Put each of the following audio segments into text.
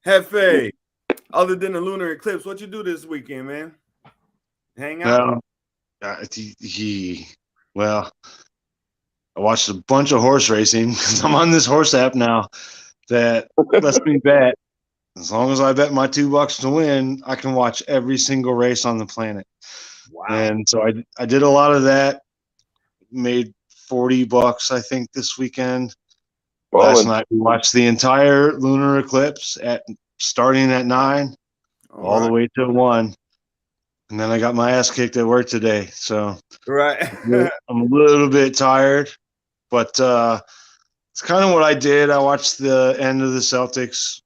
Hefe, other than the lunar eclipse, what you do this weekend, man? Hang out? Well, I watched a bunch of horse racing because I'm on this horse app now that lets me bet. As long as I bet my $2 to win, I can watch every single race on the planet. Wow. And so I did a lot of that. Made $40, I think, this weekend. Last night we watched the entire lunar eclipse starting at 9 all the way to 1. And then I got my ass kicked at work today. So I'm a little bit tired, but it's kind of what I did. I watched the end of the Celtics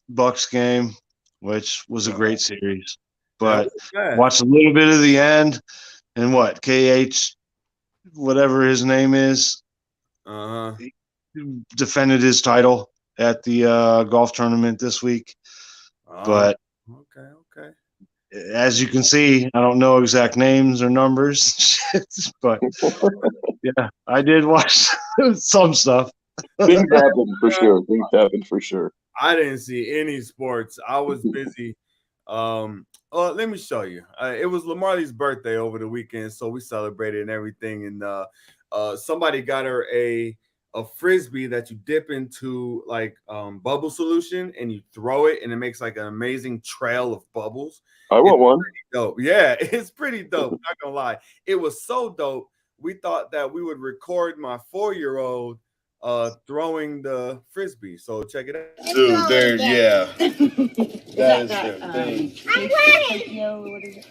Bucks game, which was a great series, but watched a little bit of the end and KH, whatever his name is, he defended his title at the golf tournament this week. But okay. As you can see, I don't know exact names or numbers, but yeah, I did watch some stuff. Things happen for sure. I didn't see any sports. I was busy. Let me show you. It was Lamarlee's birthday over the weekend, so we celebrated and everything. And somebody got her a frisbee that you dip into like bubble solution and you throw it, and it makes like an amazing trail of bubbles. I want one. Dope. Yeah, it's pretty dope. Not gonna lie, it was so dope. We thought that we would record my 4-year-old throwing the frisbee. So check it out. Dude, there, yeah. That is their thing. I'm ready. Yo, what is it?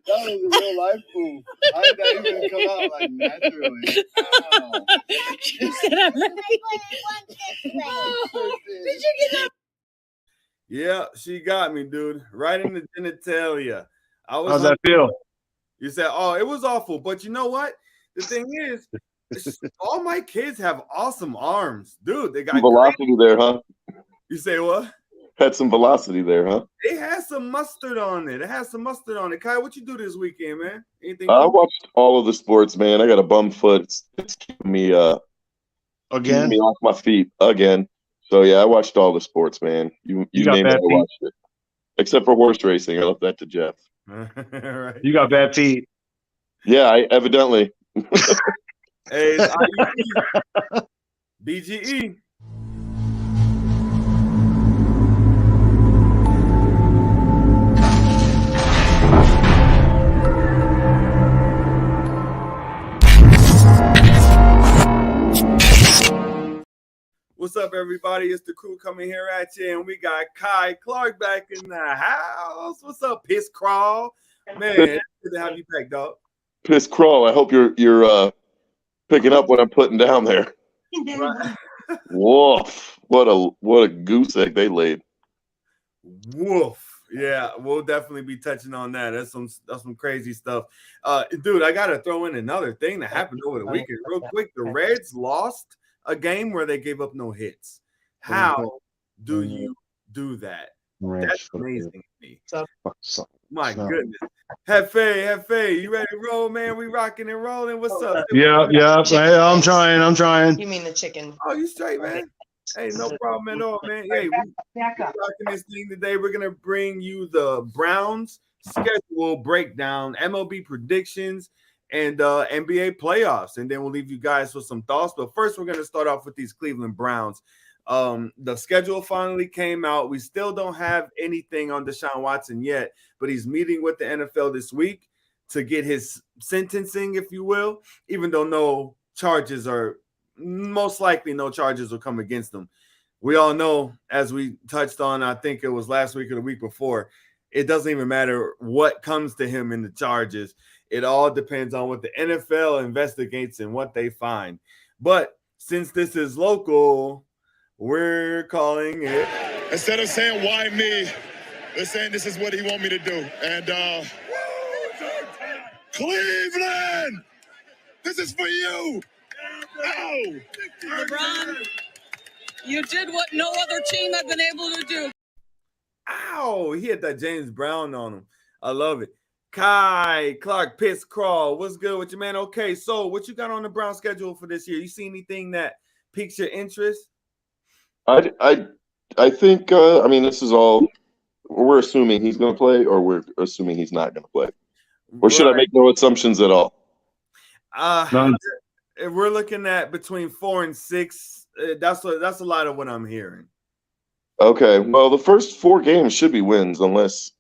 That was a real life move. How did that even come out like naturally? Wow. She said I'm ready. Did you get that? Yeah, she got me, dude. Right in the genitalia. How's that feel? You said, oh, it was awful. But you know what? The thing is, all my kids have awesome arms. Dude, they got velocity there, huh? You say what? Had some velocity there, huh? It has some mustard on it. Kai, what you do this weekend, man? Anything? I watched all of the sports, man. I got a bum foot. It's keeping me keeping me off my feet again. So yeah, I watched all the sports, man. You name it, I watched it. Except for horse racing. I left that to Jeff. Right. You got bad feet. Yeah, I evidently. Hey, it's BGE. What's up, everybody? It's the crew coming here at you, and we got Kai Clark back in the house. What's up, Piss Crawl? Man, good to have you back, dog. Piss Crawl. I hope you're picking up what I'm putting down there. Woof! What a goose egg they laid. Woof! Yeah, we'll definitely be touching on that. That's some crazy stuff. Dude, I gotta throw in another thing that happened over the weekend, real quick. The Reds lost a game where they gave up no hits. How do you do that? That's amazing to me. My goodness. Hefe, you ready to roll, man? We rocking and rolling. What's up? Yeah. I'm trying. You mean the chicken? Oh, you straight, man? Hey, no problem at all, man. Hey, we're rocking this thing today. We're gonna bring you the Browns schedule breakdown, MLB predictions, and NBA playoffs, and then we'll leave you guys with some thoughts. But first, we're going to start off with these Cleveland Browns. The schedule finally came out. We still don't have anything on Deshaun Watson yet, but he's meeting with the NFL this week to get his sentencing, if you will, even though no charges will come against him. We all know, as we touched on, I think it was last week or the week before, it doesn't even matter what comes to him in the charges. It all depends on what the NFL investigates and what they find. But since this is local, we're calling it. Instead of saying, why me, they're saying this is what he want me to do. And Cleveland, this is for you. Ow. LeBron, you did what no other team had been able to do. Ow, he had that James Brown on him. I love it. Kai Clark Pitts Crawl. What's good with you, man? Okay, so what you got on the Brown schedule for this year? You see anything that piques your interest? I think I mean this is all we're assuming he's going to play, or we're assuming he's not going to play, or should I make no assumptions at all? We're looking at between 4 and 6. That's a lot of what I'm hearing. Okay, well, the first 4 games should be wins unless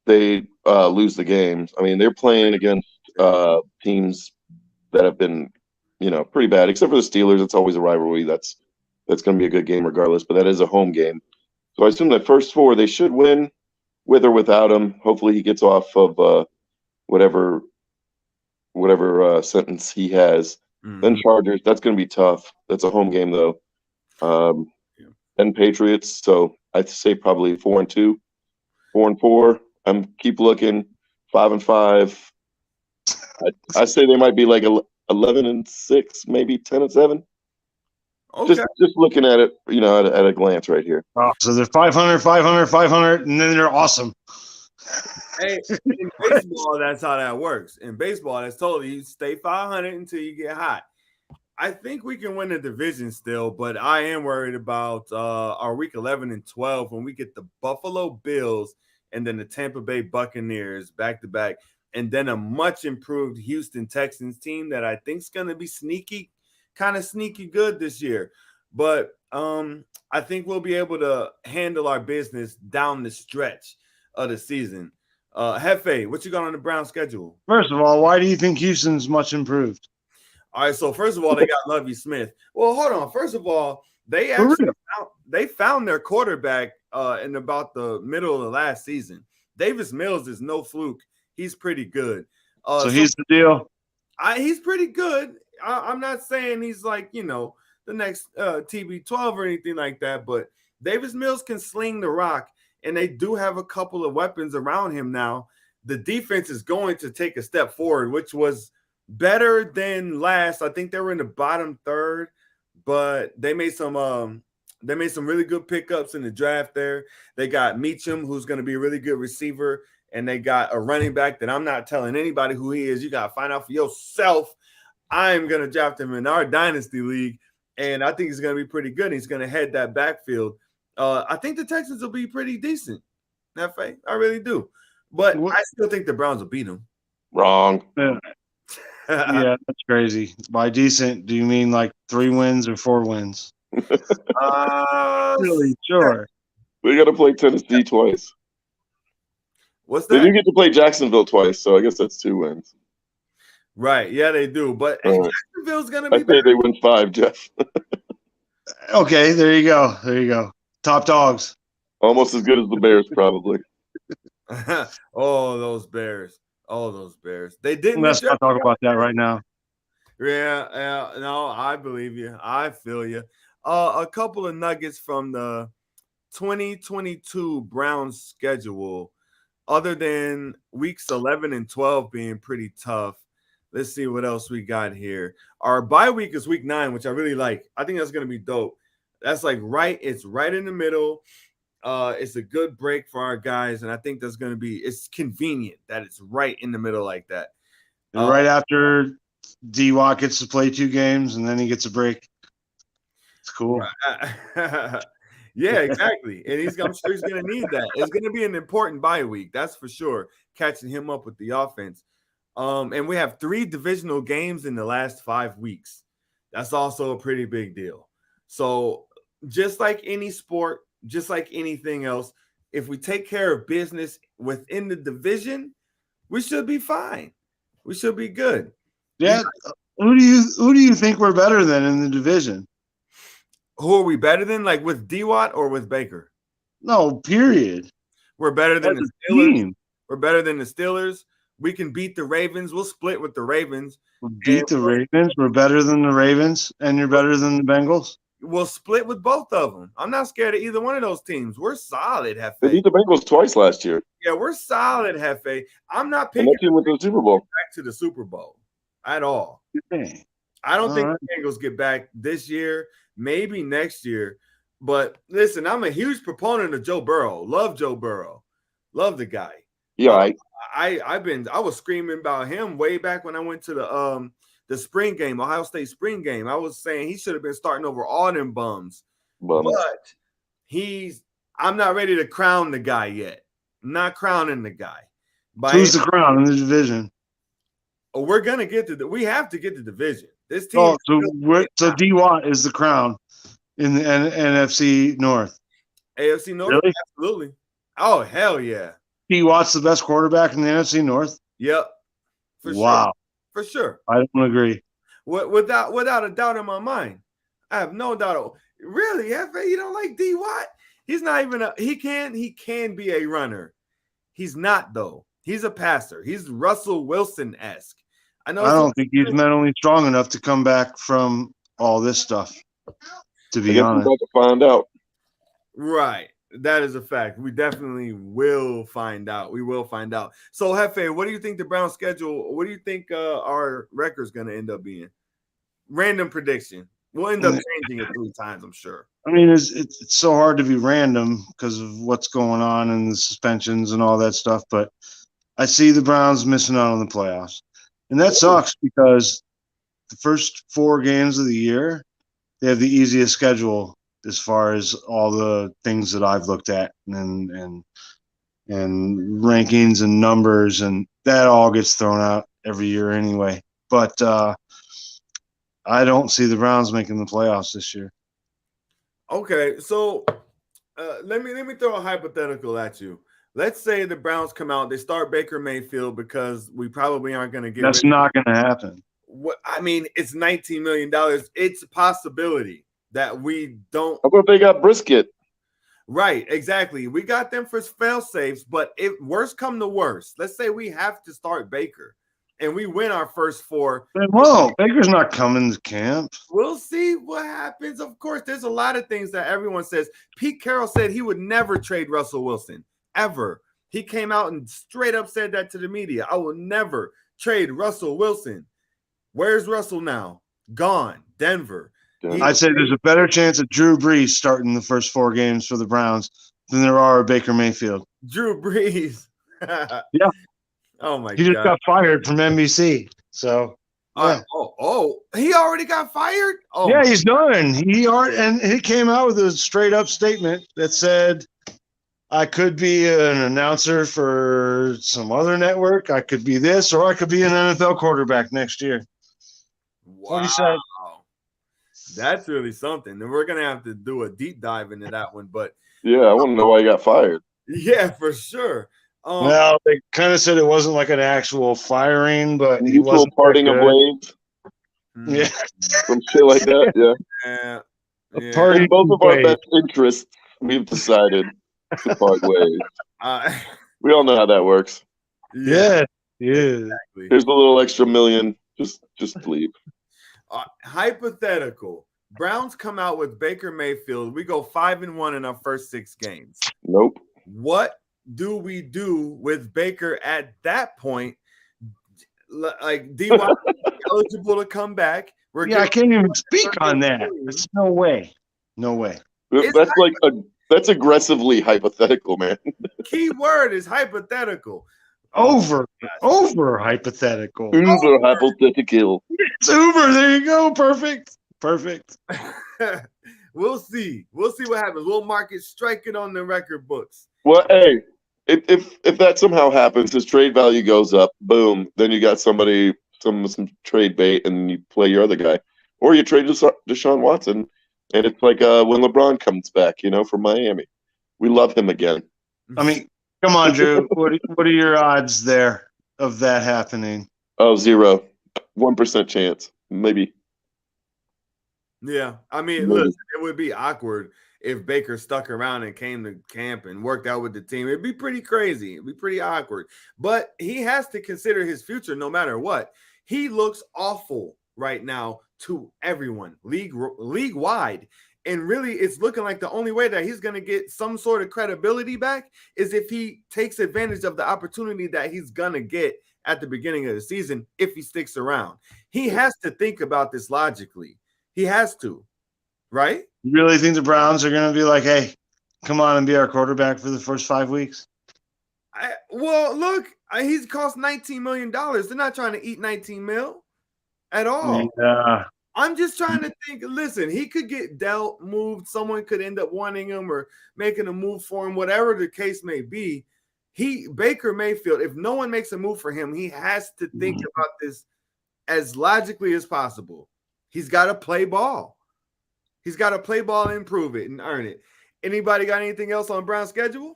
they lose the games. I mean, they're playing against teams that have been, pretty bad. Except for the Steelers, it's always a rivalry. That's going to be a good game regardless. But that is a home game, so I assume the first 4 they should win, with or without him. Hopefully, he gets off of whatever sentence he has. Mm-hmm. Then Chargers, that's going to be tough. That's a home game though. And Patriots, so I'd say probably 4 and 2, 4 and 4. I'm keep looking, 5 and 5. I say they might be like 11 and 6, maybe 10 and 7. Okay. Just looking at it, at a glance right here. Oh, so they're 500, 500, 500, and then they're awesome. Hey, in baseball, that's how that works. In baseball, that's totally you stay 500 until you get hot. I think we can win the division still, but I am worried about our week 11 and 12 when we get the Buffalo Bills and then the Tampa Bay Buccaneers back to back, and then a much improved Houston Texans team that I think is going to be kind of sneaky good this year. But I think we'll be able to handle our business down the stretch of the season. Hefe, what you got on the Brown schedule? First of all, why do you think Houston's much improved? All right, so first of all, they got Lovie Smith. Well, hold on. First of all, they actually found their quarterback in about the middle of the last season. Davis Mills is no fluke. He's pretty good. So he's the deal? He's pretty good. I'm not saying he's like, the next TB12 or anything like that, but Davis Mills can sling the rock, and they do have a couple of weapons around him now. The defense is going to take a step forward, which was better than last. I think they were in the bottom third, but they made some really good pickups in the draft there. They got Meacham, who's going to be a really good receiver, and they got a running back that I'm not telling anybody who he is. You got to find out for yourself. I'm going to draft him in our dynasty league, and I think he's going to be pretty good. He's going to head that backfield. I think the Texans will be pretty decent. I really do. But I still think the Browns will beat them. Wrong. Yeah, that's crazy. By decent, do you mean like 3 wins or 4 wins? Really? Sure. We got to play Tennessee twice. What's that? They do get to play Jacksonville twice, so I guess that's 2 wins. Right. Yeah, they do. But Jacksonville's going to be I say they win 5, Jeff. Okay, there you go. There you go. Top dogs. Almost as good as the Bears, probably. Oh, those Bears. They didn't. Let's not talk about that right now. Yeah. No, I believe you. I feel you. A couple of nuggets from the 2022 Browns schedule, other than weeks 11 and 12 being pretty tough. Let's see what else we got here. Our bye week is week 9, which I really like. I think that's going to be dope. That's it's right in the middle. It's a good break for our guys, and I think that's going to be – it's convenient that it's right in the middle like that. And right after D-Watt gets to play 2 games, and then he gets a break. It's cool. Yeah, exactly. And I'm sure he's going to need that. It's going to be an important bye week, that's for sure, catching him up with the offense. And we have 3 divisional games in the last 5 weeks. That's also a pretty big deal. So just like any sport, just like anything else, if we take care of business within the division, we should be fine. We should be good. Yeah. Who do you think we're better than in the division? Who are we better than? Like with D-Watt or with Baker? No, period. We're better than the Steelers. Team. We're better than the Steelers. We can beat the Ravens. We'll split with the Ravens. We'll beat the Ravens. We're better than the Ravens, and you're better than the Bengals. We'll split with both of them. I'm not scared of either one of those teams. We're solid, Hefe. They beat the Bengals twice last year. Yeah, we're solid, Hefe. I'm not picking them with the Super Bowl. Back to the Super Bowl at all. Okay. I don't think the Bengals get back this year, maybe next year. But listen, I'm a huge proponent of Joe Burrow. Love Joe Burrow. Love the guy. Yeah, I was screaming about him way back when I went to the spring game, Ohio State spring game. I was saying he should have been starting over all them bums. But I'm not ready to crown the guy yet. I'm not crowning the guy. Who's the crown in the division? Oh, we're gonna get we have to get the division. This team. So D Watt is the crown in the NFC North. AFC North, really? Absolutely. Oh hell yeah! D Watt's the best quarterback in the NFC North. Yep. Wow. For sure. I don't agree. Without a doubt in my mind, I have no doubt. Really, Hefe, you don't like D Watt? He's not even he can be a runner. He's not though. He's a passer. He's Russell Wilson-esque. I don't think he's mentally strong enough to come back from all this stuff. To be honest, we're about to find out. Right. That is a fact. We definitely will find out. We will find out. So, Hefe, what do you think the Browns schedule? What do you think our record's going to end up being? Random prediction. We'll end up changing it 3 times, I'm sure. I mean, it's so hard to be random because of what's going on and the suspensions and all that stuff. But I see the Browns missing out on the playoffs. And that sucks because the first 4 games of the year, they have the easiest schedule as far as all the things that I've looked at and rankings and numbers, and that all gets thrown out every year anyway. But I don't see the Browns making the playoffs this year. Okay, so let me throw a hypothetical at you. Let's say the Browns come out, they start Baker Mayfield because we probably aren't going to get. That's not going to happen. I mean, it's $19 million. It's a possibility that we don't. How about they got Brisket? Right, exactly. We got them for fail safes, but if worst come to worst, let's say we have to start Baker and we win our first 4. Whoa, Baker's not coming to camp. We'll see what happens. Of course, there's a lot of things that everyone says. Pete Carroll said he would never trade Russell Wilson, ever. He came out and straight up said that to the media. I will never trade Russell Wilson. Where's Russell now? Gone. Denver. I'd say there's a better chance of Drew Brees starting the first 4 games for the Browns than there are Baker Mayfield. Drew Brees. Yeah. Oh, my God. He just got fired from NBC. So, yeah. He already got fired? Oh, yeah, he's done. And he came out with a straight-up statement that said, I could be an announcer for some other network. I could be this, or I could be an NFL quarterback next year. Wow. What he said. That's really something. And we're going to have to do a deep dive into that one. But yeah, I want to know why he got fired. Yeah, for sure. Well, they kind of said it wasn't like an actual firing, but he wasn't parting of ways. Yeah. Some shit like that, yeah. Parting both of our best interests, we've decided to part ways. We all know how that works. Yeah. Exactly. Here's a little extra million. Just leave. Hypothetical. Browns come out with Baker Mayfield. We go 5-1 in our first 6 games. Nope. What do we do with Baker at that point? Like, D. Watt eligible to come back. I can't even speak on that. There's no way. No way. That's aggressively hypothetical, man. Key word is hypothetical. Over hypothetical. Uber hypothetical. It's Uber. There you go. Perfect. We'll see. We'll see what happens. We'll mark it, strike it on the record books. Well, hey, if that somehow happens, his trade value goes up. Boom. Then you got somebody, some trade bait, and you play your other guy, or you trade Deshaun Watson, and it's like when LeBron comes back, from Miami. We love him again. I mean, come on, Drew. What are your odds there of that happening? Oh, 0. 1% chance, maybe. Yeah, I mean, listen, it would be awkward if Baker stuck around and came to camp and worked out with the team. It'd be pretty crazy. It'd be pretty awkward. But he has to consider his future no matter what. He looks awful right now to everyone, league wide. And really, it's looking like the only way that he's going to get some sort of credibility back is if he takes advantage of the opportunity that he's going to get at the beginning of the season if he sticks around. He has to think about this logically. He has to, right? You really think the Browns are going to be like, hey, come on and be our quarterback for the first 5 weeks? Look, he's cost $19 million. They're not trying to eat 19 mil at all. Yeah. I'm just trying to think. Listen, he could get dealt, moved. Someone could end up wanting him or making a move for him, whatever the case may be. Baker Mayfield, if no one makes a move for him, he has to think about this as logically as possible. He's got to play ball. He's got to play ball and improve it and earn it. Anybody got anything else on Brown's schedule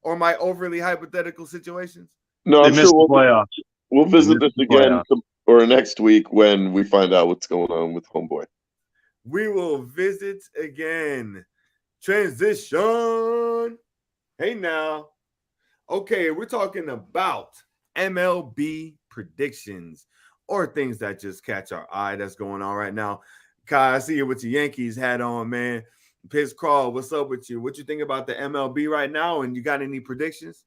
or my overly hypothetical situations? No, I'm sure we'll visit this again or next week when we find out what's going on with homeboy. We will visit again. Transition. Hey now. Okay, we're talking about MLB predictions or things that just catch our eye that's going on right now. Kai, I see you with your Yankees hat on, man. Piss Crawl, what's up with you? What you think about the MLB right now? And you got any predictions?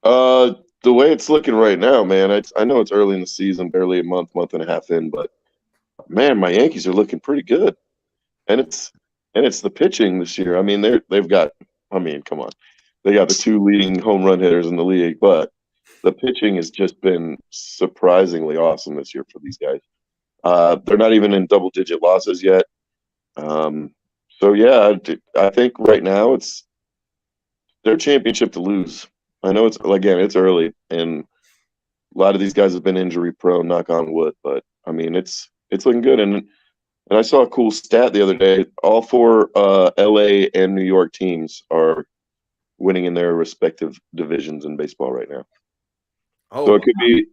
The way it's looking right now, man, I know it's early in the season, barely a month and a half in, but man, my Yankees are looking pretty good. And it's the pitching this year. I mean, come on. They got the 2 leading home run hitters in the league, but the pitching has just been surprisingly awesome this year for these guys. They're not even in double-digit losses yet. So yeah, I think right now it's their championship to lose. I know it's early, and a lot of these guys have been injury prone, knock on wood, but I mean it's looking good. And I saw a cool stat the other day. All 4 LA and New York teams are winning in their respective divisions in baseball right now. So it could be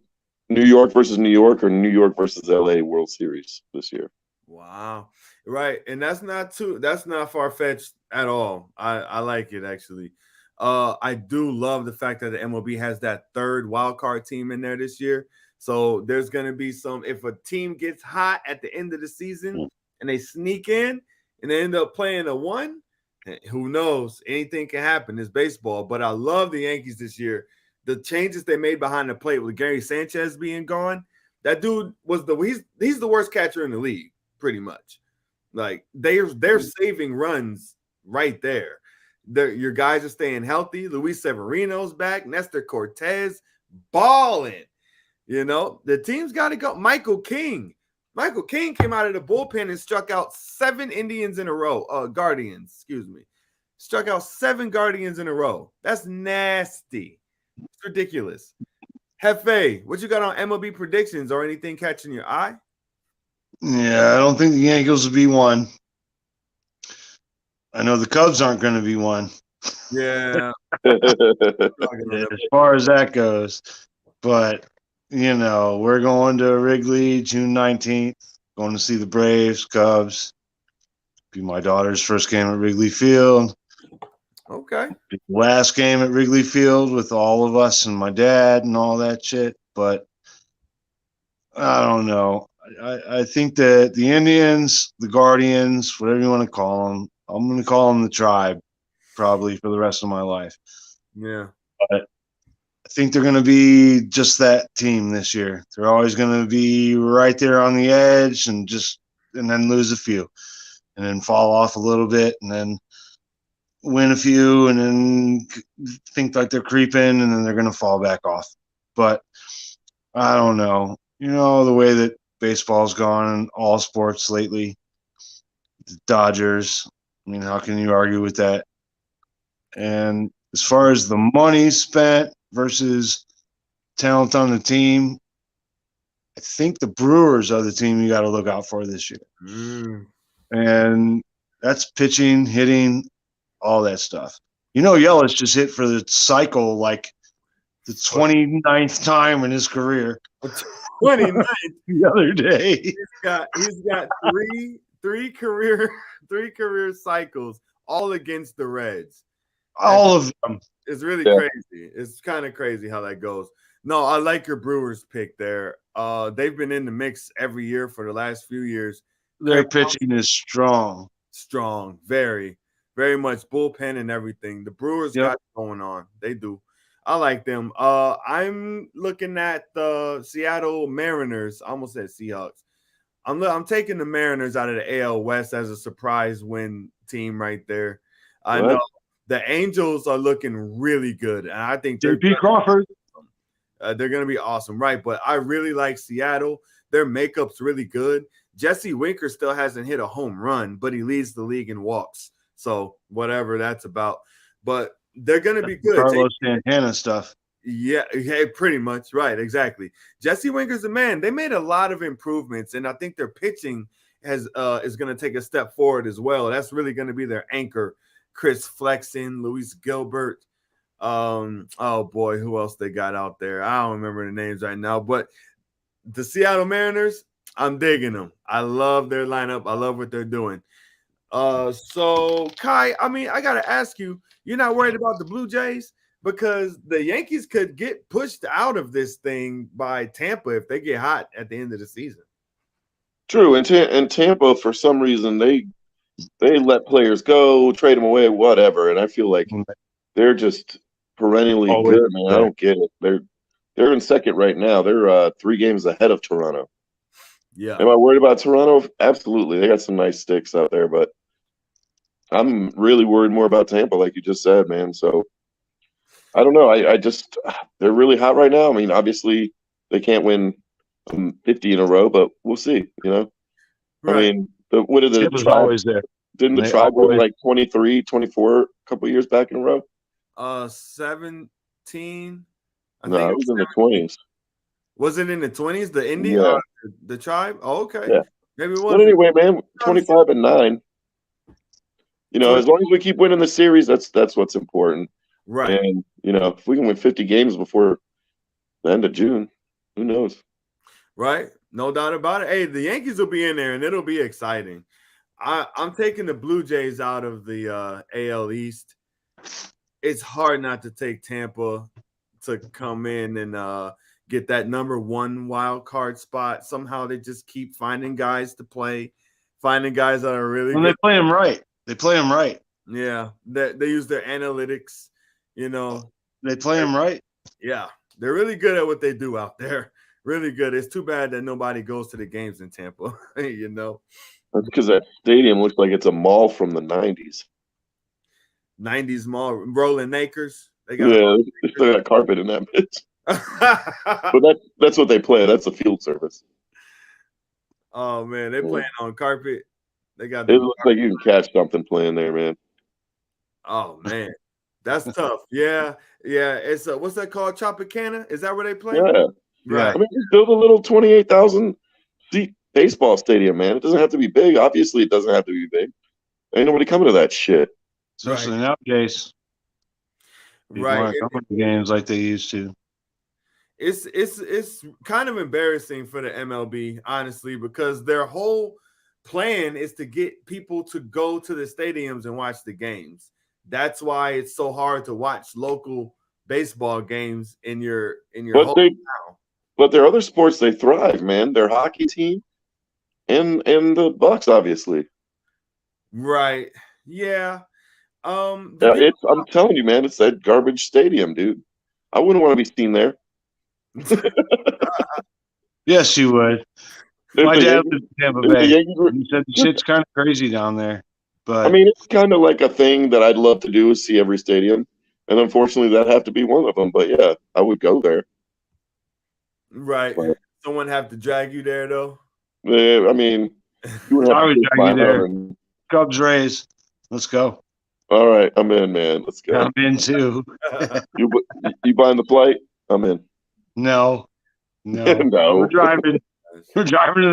New York versus New York or New York versus LA World Series this year. Wow. Right. And that's not far-fetched at all. I like it, actually. I do love the fact that the MLB has that 3rd wild card team in there this year. So there's going to be if a team gets hot at the end of the season and they sneak in and they end up playing a 1, who knows? Anything can happen. It's baseball. But I love the Yankees this year. The changes they made behind the plate with Gary Sanchez being gone, that dude was he's the worst catcher in the league, pretty much. Like they're saving runs right there. Your guys are staying healthy. Luis Severino's back. Nestor Cortez balling. You know, the team's got to go. Michael King came out of the bullpen and struck out 7 Guardians, excuse me. Struck out 7 Guardians in a row. That's nasty. It's ridiculous. Hefe, what you got on MLB predictions or anything catching your eye? Yeah, I don't think the Yankees will be 1. I know the Cubs aren't going to be 1. Yeah. As far as that goes. But, we're going to Wrigley June 19th, going to see the Braves, Cubs. Be my daughter's first game at Wrigley Field. Okay. Last game at Wrigley Field with all of us and my dad and all that shit. But I don't know. I think that the Indians, the Guardians, whatever you want to call them, I'm going to call them the Tribe probably for the rest of my life. Yeah. But I think they're going to be just that team this year. They're always going to be right there on the edge and then lose a few and then fall off a little bit and then win a few and then think like they're creeping and then they're going to fall back off. But I don't know. The way that baseball's gone in all sports lately, the Dodgers, I mean, how can you argue with that? And as far as the money spent versus talent on the team, I think the Brewers are the team you got to look out for this year. And that's pitching, hitting, all that stuff. Yelich just hit for the cycle like the 29th time in his career. 29th the other day. He's got three career cycles, all against the Reds. All of them. It's really crazy. It's kind of crazy how that goes. No, I like your Brewers pick there. They've been in the mix every year for the last few years. Their pitching is strong. Strong, very, very much bullpen and everything. The Brewers got it going on. They do. I like them. I'm looking at the Seattle Mariners. I almost said Seahawks. I'm taking the Mariners out of the AL West as a surprise win team right there. I know The Angels are looking really good, and I think JP Crawford. They're going to be awesome, right? But I really like Seattle. Their makeup's really good. Jesse Winker still hasn't hit a home run, but he leads the league in walks. So whatever that's about. But they're going to be good. Carlos Santana stuff. Yeah, pretty much. Right, exactly. Jesse Winker's the man. They made a lot of improvements, and I think their pitching is going to take a step forward as well. That's really going to be their anchor. Chris Flexen, Luis Gilbert. Oh boy, who else they got out there? I don't remember the names right now, but the Seattle Mariners, I'm digging them. I love their lineup. I love what they're doing. So Kai, I mean, I gotta ask you, you're not worried about the Blue Jays? Because the Yankees could get pushed out of this thing by Tampa if they get hot at the end of the season. True, and Tampa, for some reason, they let players go, trade them away, whatever. And I feel like they're just perennially good, man. I don't get it. They're in second right now. They're 3 games ahead of Toronto. Yeah. Am I worried about Toronto? Absolutely. They got some nice sticks out there, but I'm really worried more about Tampa, like you just said, man. So I don't know. I just they're really hot right now. I mean, obviously they can't win 50 in a row, but we'll see. You know, right. I mean, what did the Tribe always there? Didn't the Tribe win like 23, 24 a couple years back in a row? 17. No, it was in the 20s. Was it in the 20s? The Indy, the Tribe? Oh, okay. Yeah. Maybe it was. But anyway, man, 25-9. You know, as long as we keep winning the series, that's what's important. Right. And, you know, if we can win 50 games before the end of June, who knows? Right. No doubt about it. Hey, the Yankees will be in there, and it'll be exciting. I'm taking the Blue Jays out of the AL East. It's hard not to take Tampa to come in and get that number 1 wild card spot. Somehow they just keep finding guys to play, finding guys that are really good. They play them right. They play them right. Yeah. They use their analytics, you know. They play them right. Yeah. They're really good at what they do out there. Really good. It's too bad that nobody goes to the games in Tampa, you know. That's because that stadium looks like it's a mall from the 90s. 90s mall, rolling acres. They still got carpet in that bitch. But that's what they play. That's a field service. Oh man, they're playing on carpet. They got. It looks like you can catch something playing there, man. Oh man, that's tough. Yeah. It's what's that called? Tropicana? Is that where they play? Yeah. Right. I mean, just build a little 28,000 seat baseball stadium, man. It doesn't have to be big. Obviously, it doesn't have to be big. Ain't nobody coming to that shit. Especially nowadays. People aren't coming to games like they used to. It's kind of embarrassing for the MLB, honestly, because their whole plan is to get people to go to the stadiums and watch the games. That's why it's so hard to watch local baseball games in your hometown. But there are other sports they thrive, man. Their hockey team and the Bucks, obviously. Right. Yeah. I'm telling you, man, it's that garbage stadium, dude. I wouldn't want to be seen there. Yes, you would. My dad was in Tampa Bay. He said the shit's kind of crazy down there. But I mean, it's kind of like a thing that I'd love to do is see every stadium. And unfortunately, that'd have to be one of them. But yeah, I would go there. Right. But someone have to drag you there, though? Yeah, I mean, you would have to drag you there. Cubs Rays. Let's go. All right, I'm in, man. Let's go. I'm in too. You buying the flight? I'm in. No. No. We're driving to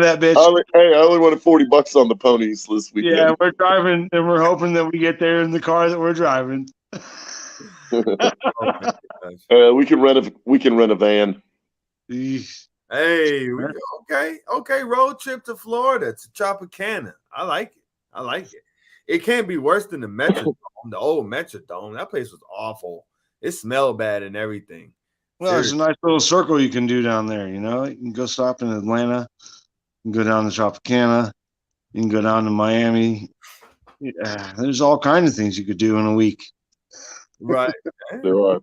that bitch. I only wanted $40 on the ponies this weekend. Yeah, we're driving, and we're hoping that we get there in the car that we're driving. We can rent a van. Hey, okay. Road trip to Florida to Tropicana. I like it. It can't be worse than the Metrodome, the old Metrodome. That place was awful. It smelled bad and everything. Well, there's a nice little circle you can do down there, you know. You can go stop in Atlanta. You can go down to Tropicana. You can go down to Miami. Yeah, there's all kinds of things you could do in a week. Right. There are.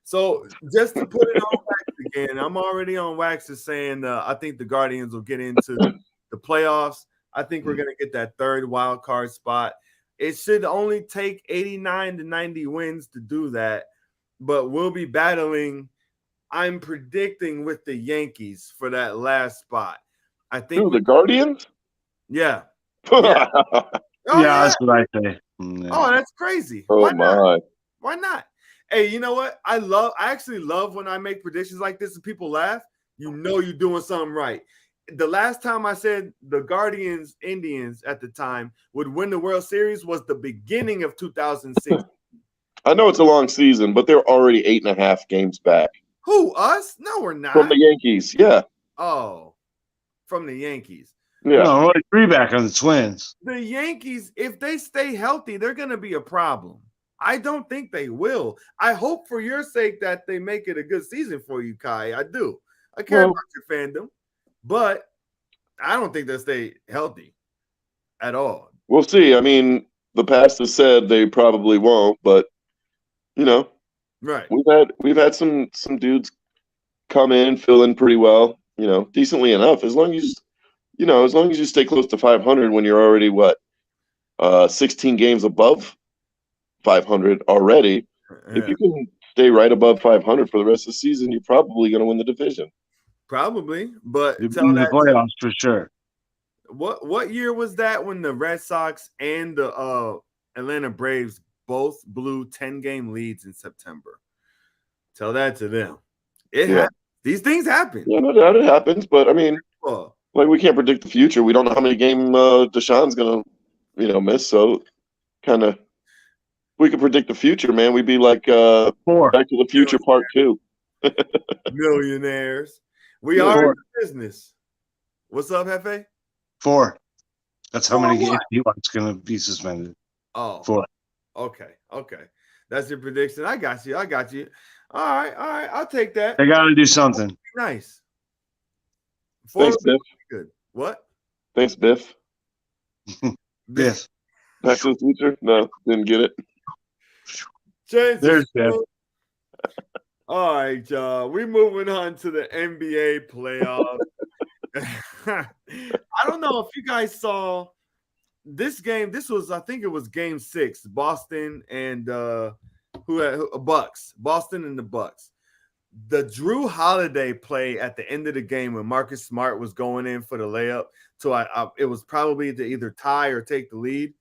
So just to put it on wax again, I'm already on wax as saying I think the Guardians will get into the playoffs. I think we're going to get that 3rd wild card spot. It should only take 89 to 90 wins to do that, but we'll be battling. I'm predicting with the Yankees for that last spot. I think the Guardians. Yeah. Yeah. Oh, yeah, that's what I say. Oh, that's crazy. Oh, my. Why not? Hey, you know what? I actually love when I make predictions like this and people laugh. You know you're doing something right. The last time I said the Guardians Indians at the time would win the World Series was the beginning of 2006. I know it's a long season, but they're already 8.5 games back. Who, us? No, we're not. From the Yankees, yeah. Oh, from the Yankees. Yeah. No, only 3 back on the Twins. The Yankees, if they stay healthy, they're going to be a problem. I don't think they will. I hope for your sake that they make it a good season for you, Kai. I do. I care about your fandom, but I don't think they'll stay healthy at all. We'll see. I mean, the past has said they probably won't, but you know, right? We've had some dudes come in, fill in pretty well, you know, decently enough. As long as you stay close to 500 when you're already 16 games above 500 already. Yeah. If you can stay right above 500 for the rest of the season, you're probably going to win the division. Probably, but you're in the playoffs for sure. What year was that when the Red Sox and the Atlanta Braves both blew 10-game leads in September? Tell that to them. It happens. These things happen. Yeah, no doubt it happens. But I mean, like we can't predict the future. We don't know how many games Deshaun's gonna, miss. So, kind of, we could predict the future, man. We'd be like 4. Back to the Future Part 2. Millionaires. We are in business. What's up, Hefe? 4. That's how many games he wants going to be suspended. Oh, 4. Okay. That's your prediction. I got you. All right. I'll take that. They got to do something. Nice. 4 Thanks, Biff. Good. What? Thanks, Biff. Biff. Back to the Future? No, didn't get it. There's Biff. All right, y'all. We're moving on to the NBA playoffs. I don't know if you guys saw this game. This was, I think it was game 6, Boston and Bucks. Boston and the Bucks. The Drew Holiday play at the end of the game when Marcus Smart was going in for the layup. So it was probably to either tie or take the lead.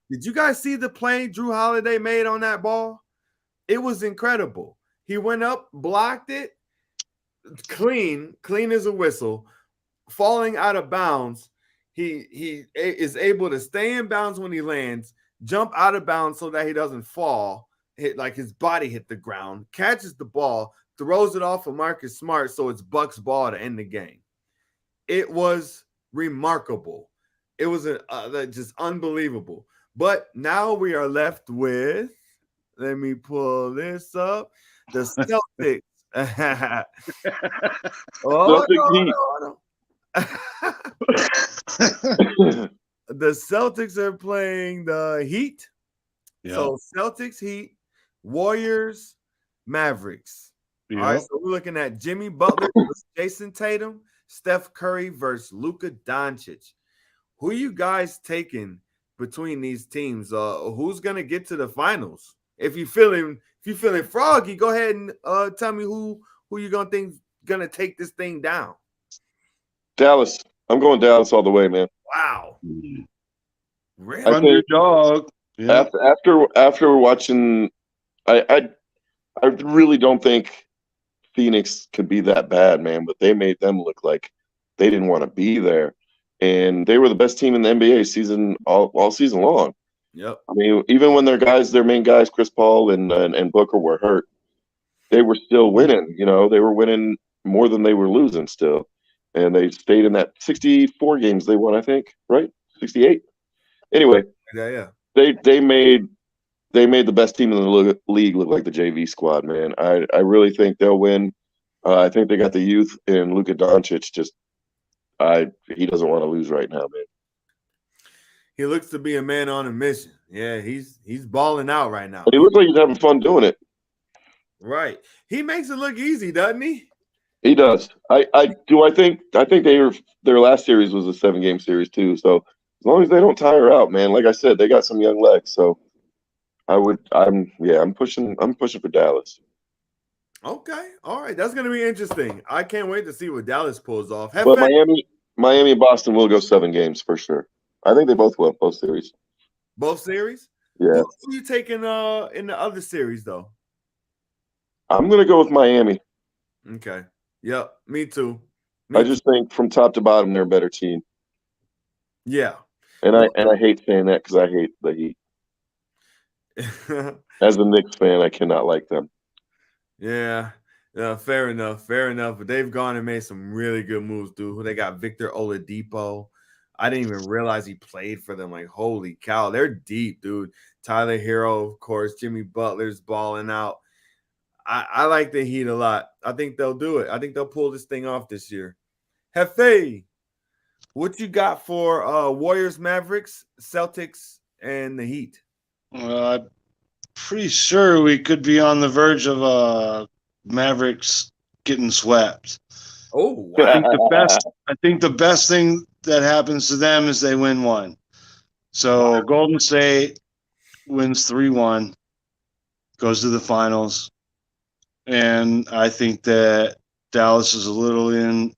Did you guys see the play Drew Holiday made on that ball? It was incredible. He went up, blocked it, clean as a whistle, falling out of bounds. He is able to stay in bounds when he lands, jump out of bounds so that he doesn't fall, like his body hit the ground, catches the ball, throws it off of Marcus Smart, so it's Bucks ball to end the game. It was remarkable. It was just unbelievable. But now we are left with, let me pull this up, the Celtics. The Celtics are playing the Heat. Yeah. So Celtics, Heat, Warriors, Mavericks. Yeah. All right, so we're looking at Jimmy Butler versus Jason Tatum, Steph Curry versus Luka Doncic. Who you guys taking between these teams? Who's gonna get to the finals? If you're feeling froggy, go ahead and tell me who you gonna take this thing down. Dallas. I'm going Dallas all the way, man. Wow. Really? Underdog. Yeah. After watching, I really don't think Phoenix could be that bad, man. But they made them look like they didn't want to be there, and they were the best team in the NBA season all season long. Yep. I mean, even when their main guys, Chris Paul and Booker, were hurt, they were still winning. They were winning more than they were losing still. And they stayed in that 64 games they won, I think, right? 68. Anyway, yeah. They made the best team in the league look like the JV squad, man. I really think they'll win. I think they got the youth, and Luka Doncic he doesn't want to lose right now, man. He looks to be a man on a mission. Yeah, he's balling out right now. He looks like he's having fun doing it. Right. He makes it look easy, doesn't he? He does. I think their last series was a 7-game series too. So As long as they don't tire out, man. Like I said, they got some young legs, so I'm pushing for Dallas. Okay, all right, that's gonna be interesting. I can't wait to see what Dallas pulls off. But Miami and Boston will go 7 games for sure. I think they both will, both series. Both series? Yeah. Who you taking in the other series though? I'm gonna go with Miami. Okay. Yep, me too. I just think from top to bottom they're a better team. Yeah. And I hate saying that because I hate the Heat. As a Knicks fan, I cannot like them. Yeah, fair enough. But they've gone and made some really good moves, dude. They got Victor Oladipo. I didn't even realize he played for them. Like, holy cow, they're deep, dude. Tyler Hero, of course. Jimmy Butler's balling out. I like the Heat a lot. I think they'll do it. I think they'll pull this thing off this year. Hefe, what you got for Warriors, Mavericks, Celtics, and the Heat? I'm pretty sure we could be on the verge of Mavericks getting swept. Oh, wow. I think the best thing that happens to them is they win one. So Golden State wins 3-1, goes to the finals, and I think that Dallas is a little in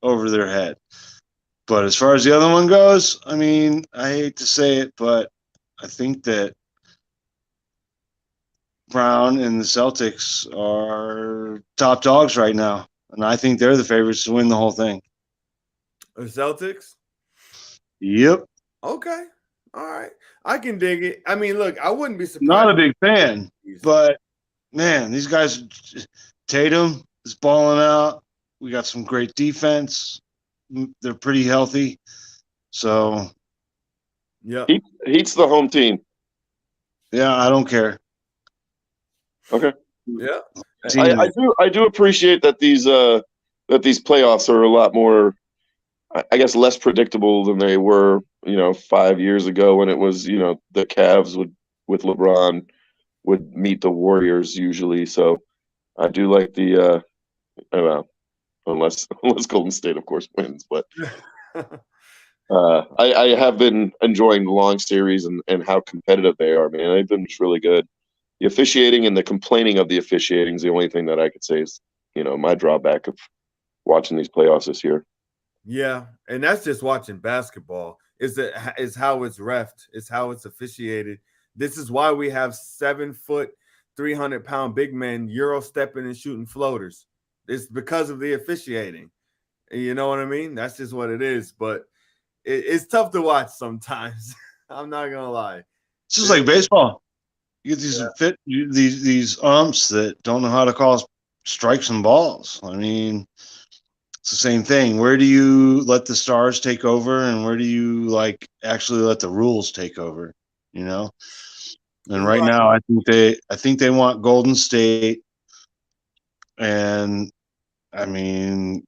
over their head. But as far as the other one goes, I mean, I hate to say it, but I think that Brown and the Celtics are top dogs right now, and I think they're the favorites to win the whole thing. The Celtics? Yep. Okay. All right. I can dig it. I mean, look, I wouldn't be surprised. Not a big fan, but man, these guys, Tatum is balling out. We got some great defense. They're pretty healthy. So, yeah, Heat's the home team. Yeah, I don't care. Okay. Yeah, I do appreciate that these playoffs are a lot more, I guess, less predictable than they were, 5 years ago when it was, the Cavs with LeBron would meet the Warriors usually. So I do like the I don't know, unless Golden State, of course, wins, but. I have been enjoying the long series and how competitive they are, man. They've been just really good. The officiating and the complaining of the officiating is the only thing that I could say is, my drawback of watching these playoffs this year. Yeah, and that's just watching basketball. Is how it's reffed. It's how it's officiated. This is why we have 7 foot, 300-pound big men Euro stepping and shooting floaters. It's because of the officiating. You know what I mean? That's just what it is. But it's tough to watch sometimes. I'm not gonna lie. It's just like baseball. You get these umps that don't know how to call strikes and balls. I mean, it's the same thing. Where do you let the stars take over, and where do you actually let the rules take over? And right now, I think they want Golden State, and I mean,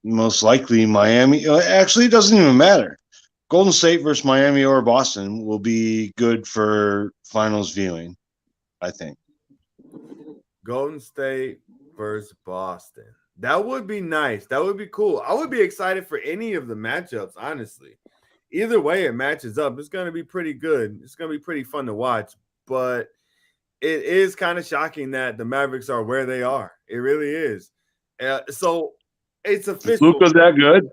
most likely Miami. Actually, it doesn't even matter. Golden State versus Miami or Boston will be good for finals viewing, I think. Golden State versus Boston. That would be nice. That would be cool. I would be excited for any of the matchups, honestly. Either way it matches up, it's going to be pretty good. It's going to be pretty fun to watch. But it is kind of shocking that the Mavericks are where they are. It really is. So it's official. Luka's that good?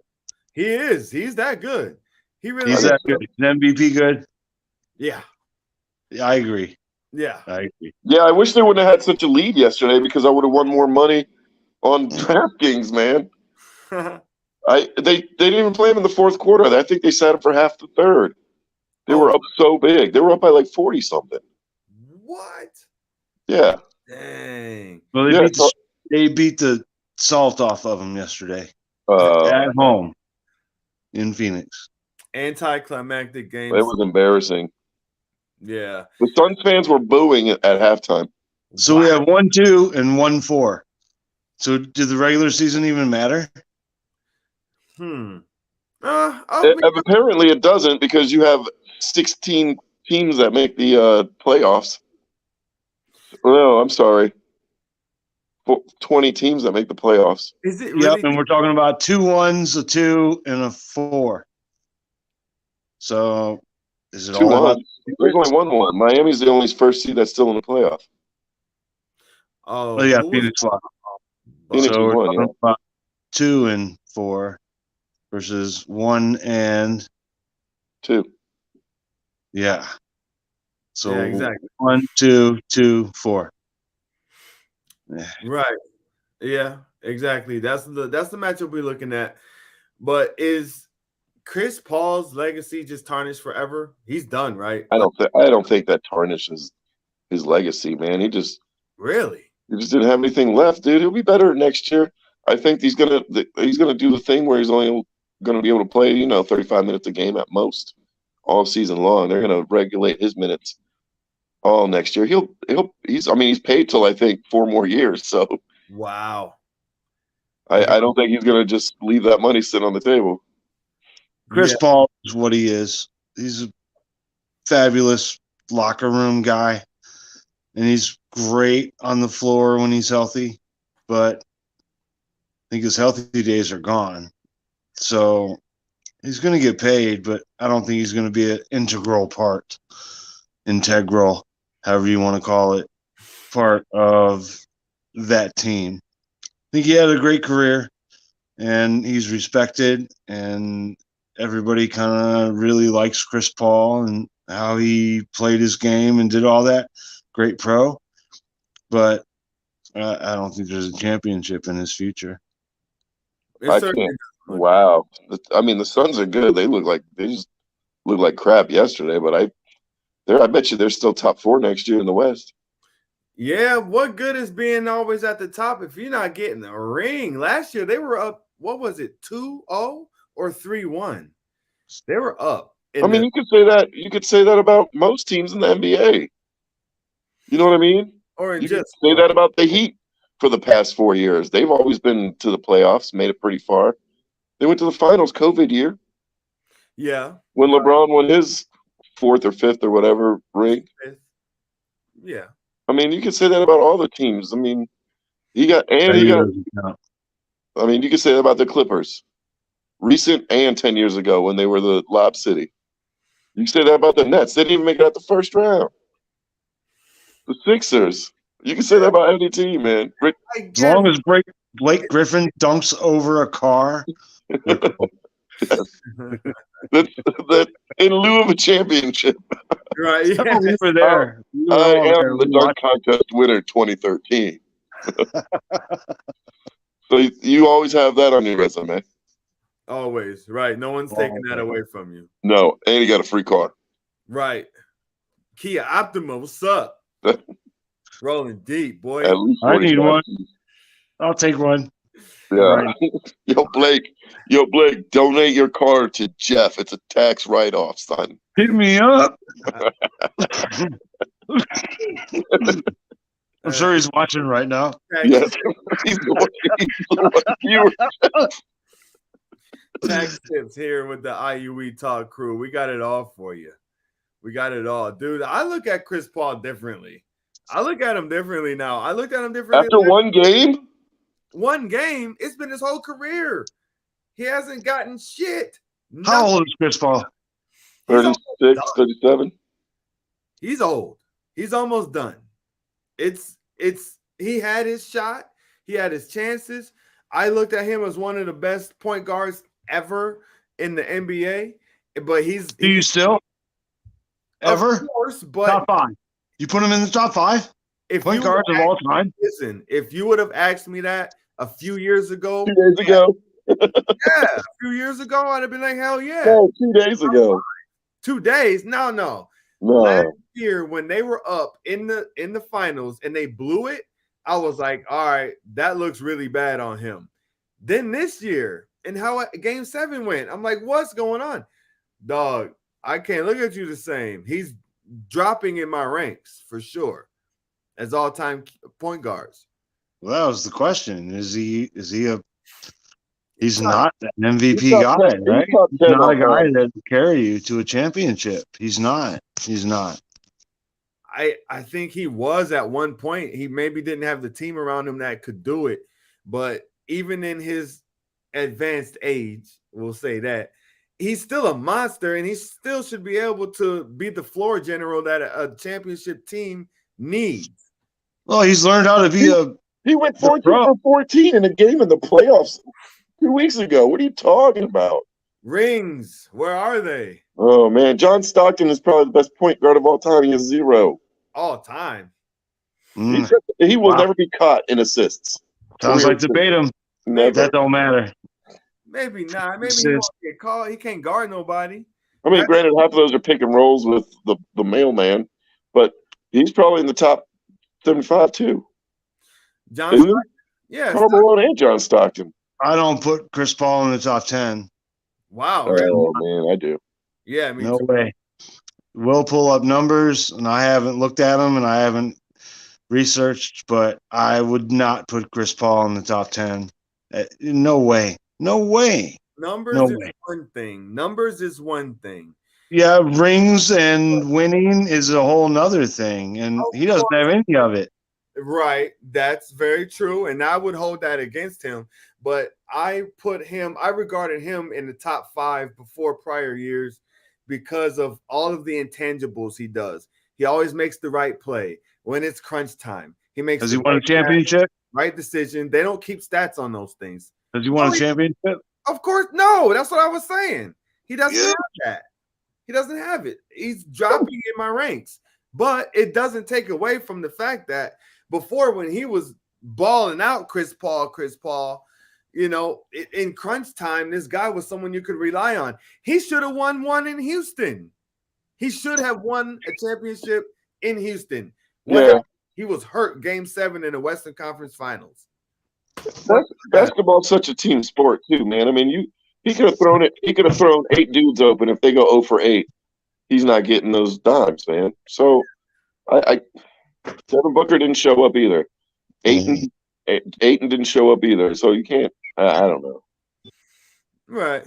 He is. He's that good. He's that good. Is MVP good? Yeah. I agree. Yeah. I agree. Yeah, I wish they wouldn't have had such a lead yesterday because I would have won more money on DraftKings, man. They didn't even play him in the fourth quarter. I think they sat him for half the third. They were up so big. They were up by 40-something. What? Yeah. Dang. Well, they beat the salt off of them yesterday at home in Phoenix. Anticlimactic games. It was embarrassing. Yeah. The Suns fans were booing at halftime. So we have 1-2 and 1-4. So did the regular season even matter? Apparently it doesn't because you have 16 teams that make the playoffs. No, I'm sorry. 20 teams that make the playoffs. Is it really? Yep, and we're talking about 2 1s, a 2, and a 4. So is it 2-1. all about? There's only 1-1. Miami's the only first seed that's still in the playoff. Oh yeah, Phoenix lost. Phoenix So we're won, talking about 2 and 4 versus 1 and 2. Yeah. So yeah, exactly. 1, 2, 2, 4. Right. Yeah, exactly. That's the matchup we're looking at. But is Chris Paul's legacy just tarnished forever? He's done, right? I don't think that tarnishes his legacy, man. He just didn't have anything left, dude. He'll be better next year. I think he's gonna do the thing where he's only gonna be able to play 35 minutes a game at most all season long. They're gonna regulate his minutes all next year. He's paid till I think 4 more years. So wow. I don't think he's gonna just leave that money sitting on the table. Chris Paul is what he is. He's a fabulous locker room guy, and he's great on the floor when he's healthy, but I think his healthy days are gone. So he's going to get paid, but I don't think he's going to be an integral, however you want to call it, part of that team. I think he had a great career, and he's respected, and everybody kind of really likes Chris Paul and how he played his game and did all that. Great pro. But I don't think there's a championship in his future. I can't. Wow. I mean, the Suns are good. They just look like crap yesterday, but I bet you they're still top 4 next year in the West. Yeah, what good is being always at the top if you're not getting a ring? Last year they were up, what was it, 2-0 or 3-1? They were up. I mean, you could say that. You could say that about most teams in the NBA. You know what I mean? Or you could say that about the Heat for the past 4 years. They've always been to the playoffs, made it pretty far. They went to the finals COVID year. Yeah. When LeBron won his 4th or 5th or whatever ring. Yeah. I mean, you could say that about all the teams. I mean, I mean, you could say that about the Clippers. Recent and 10 years ago when they were the Lob City. You can say that about the Nets. They didn't even make it out the first round. The Sixers. You can say that about any team, man. As long as Blake Griffin dunks over a car. that in lieu of a championship. Right. Yeah. We were there. I am the dunk contest winner 2013. So you always have that on your resume. Always. Right. No one's taking that away from you. No. And you got a free car. Right. Kia Optima, what's up? Rolling deep, boy. At least I need one. I'll take one. Yeah. Right. Yo, Blake, donate your car to Jeff. It's a tax write-off, son. Hit me up. I'm sure he's watching right now. Yes. He's Tax tips here with the IUWEtalk crew. We got it all for you. We got it all. Dude, I look at Chris Paul differently. I look at him differently now. I looked at him differently. After one game? One game? It's been his whole career. He hasn't gotten shit. How old is Chris Paul? 36, 37? He's old. He's almost done. He had his shot. He had his chances. I looked at him as one of the best point guards ever in the NBA. But Do you still? Ever? Of course, but top 5. You put him in the top 5? Point guards of all time? Listen, if you would have asked me that a few years ago. 2 days ago. Yeah, a few years ago, I'd have been like, hell yeah. No, 2 days ago. 2 days? No. Last year, when they were up in the finals and they blew it, I was like, all right, that looks really bad on him. Then this year, and how Game 7 went, I'm like, what's going on? Dog, I can't look at you the same. He's dropping in my ranks for sure as all-time point guards. Well, that was the question. Is he he's not an MVP guy, right? He's not a guy that will carry you to a championship. He's not. I think he was at one point. He maybe didn't have the team around him that could do it, but even in his advanced age, we'll say that, he's still a monster, and he still should be able to be the floor general that a championship team needs. Well, he's learned how to be He went 14 for 14 in a game in the playoffs 2 weeks ago. What are you talking about? Rings, where are they? Oh, man. John Stockton is probably the best point guard of all time. He has 0. All time. He will never be caught in assists. Sounds like Tatum. Never. That don't matter. Maybe not. Maybe he won't get called. He can't guard nobody. I mean, granted, half of those are pick and rolls with the mailman, but he's probably in the top 75 too. John Stockton? Yeah. Karl Malone and John Stockton. I don't put Chris Paul in the top 10. Wow. Oh, really? man, I do. Yeah, no way. We'll pull up numbers, and I haven't looked at them, and I haven't researched, but I would not put Chris Paul in the top 10. No way. No way. Numbers is one thing. Numbers is one thing. Yeah, rings and winning is a whole nother thing, and he doesn't have any of it. Right. That's very true, and I would hold that against him. But I regarded him in the top 5 before prior years because of all of the intangibles he does. He always makes the right play when it's crunch time. He makes. Has he won a championship? Right decision. They don't keep stats on those things. Has he won a championship? Of course, no. That's what I was saying. He doesn't have that. He doesn't have it. He's dropping in my ranks. But it doesn't take away from the fact that before, when he was balling out Chris Paul, in crunch time, this guy was someone you could rely on. He should have won one in Houston. He should have won a championship in Houston. He was hurt game 7 in the Western Conference Finals. Basketball's such a team sport too, man. I mean, he could have thrown it. He could have thrown 8 dudes open. If they go 0 for 8, he's not getting those dimes, man. So, Devin Booker didn't show up either. Ayton didn't show up either. So you can't. I don't know. Right.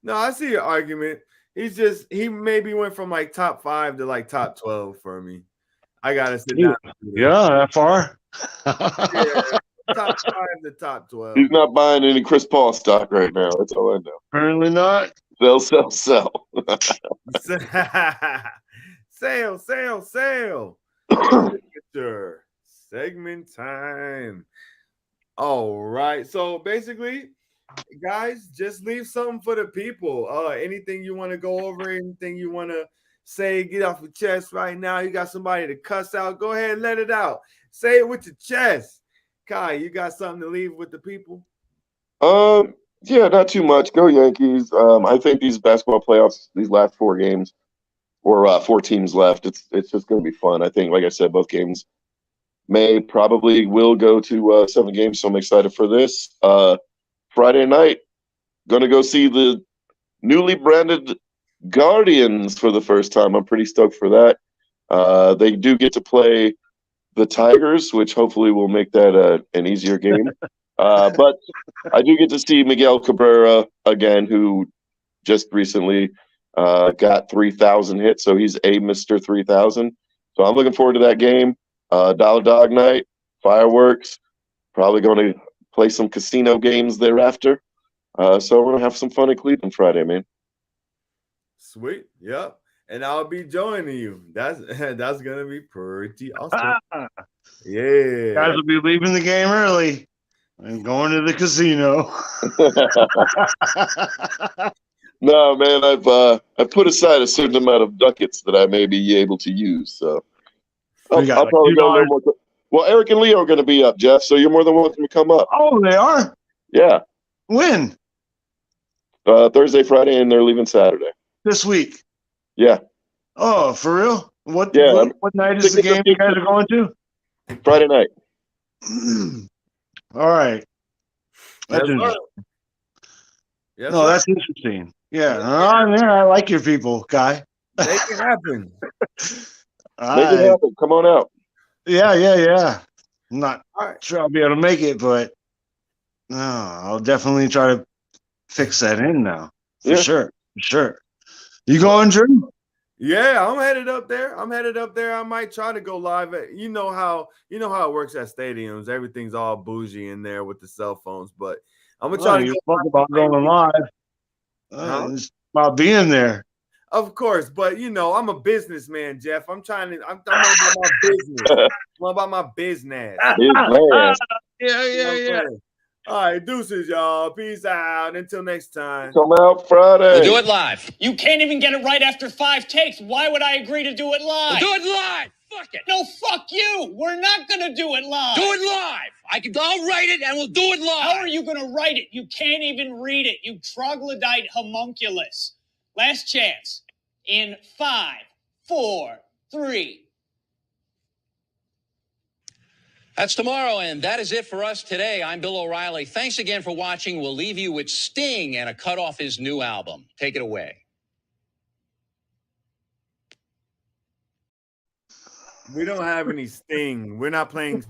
No, I see your argument. He maybe went from like top 5 to like top 12 for me. I gotta sit down. Yeah, that far. Yeah, top 5 to top 12. He's not buying any Chris Paul stock right now. That's all I know. Apparently not. Sell. Sale. Segment time. All right. So basically, guys, just leave something for the people. Anything you want to go over, anything you want to say, get off your chest right now. You got somebody to cuss out. Go ahead and let it out. Say it with your chest. Kai, you got something to leave with the people? Yeah, not too much. Go Yankees. I think these basketball playoffs, these last 4 games, or 4 teams left, it's just going to be fun. I think, like I said, both games probably will go to 7 games, so I'm excited for this. Friday night, going to go see the newly branded Guardians for the first time. I'm pretty stoked for that. They do get to play the Tigers, which hopefully will make that an easier game. But I do get to see Miguel Cabrera again, who just recently got 3,000 hits, so he's a Mr. 3,000. So I'm looking forward to that game. Dollar Dog Night, fireworks, probably going to play some casino games thereafter. So we're going to have some fun at Cleveland Friday, man. Sweet. Yep. And I'll be joining you. That's going to be pretty awesome. Yeah. Guys will be leaving the game early and going to the casino. No, man, I've put aside a certain amount of ducats that I may be able to use. So I'll probably go a little more. Well, Eric and Leo are going to be up, Jeff, so you're more than welcome to come up. Oh, they are? Yeah. When? Thursday, Friday, and they're leaving Saturday. This week? Yeah. Oh, for real? What night is the game you guys are going to? Friday night. All right. That's interesting. Yes, no, that's interesting. Yeah. I like your people, Guy. Make it happen. Make it happen. Come on out. Yeah. I'm not sure I'll be able to make it, but no, I'll definitely try to fix that in now. For sure. You going, Drew? Yeah, I'm headed up there. I might try to go live. You know how it works at stadiums. Everything's all bougie in there with the cell phones, but I'm gonna try to about going live. It's about being there. Of course, but you know, I'm a businessman, Jeff. I'm all about my business. I'm all about my business. Yeah. All right, deuces, y'all. Peace out. Until next time. Come out Friday. We'll do it live. You can't even get it right after 5 takes. Why would I agree to do it live? We'll do it live. Fuck it. No, fuck you. We're not going to do it live. Do it live. I'll write it and we'll do it live. How are you going to write it? You can't even read it. You troglodyte homunculus. Last chance. In 5, 4, 3. That's tomorrow, and that is it for us today. I'm Bill O'Reilly. Thanks again for watching. We'll leave you with Sting and a cut off his new album. Take it away. We don't have any Sting. We're not playing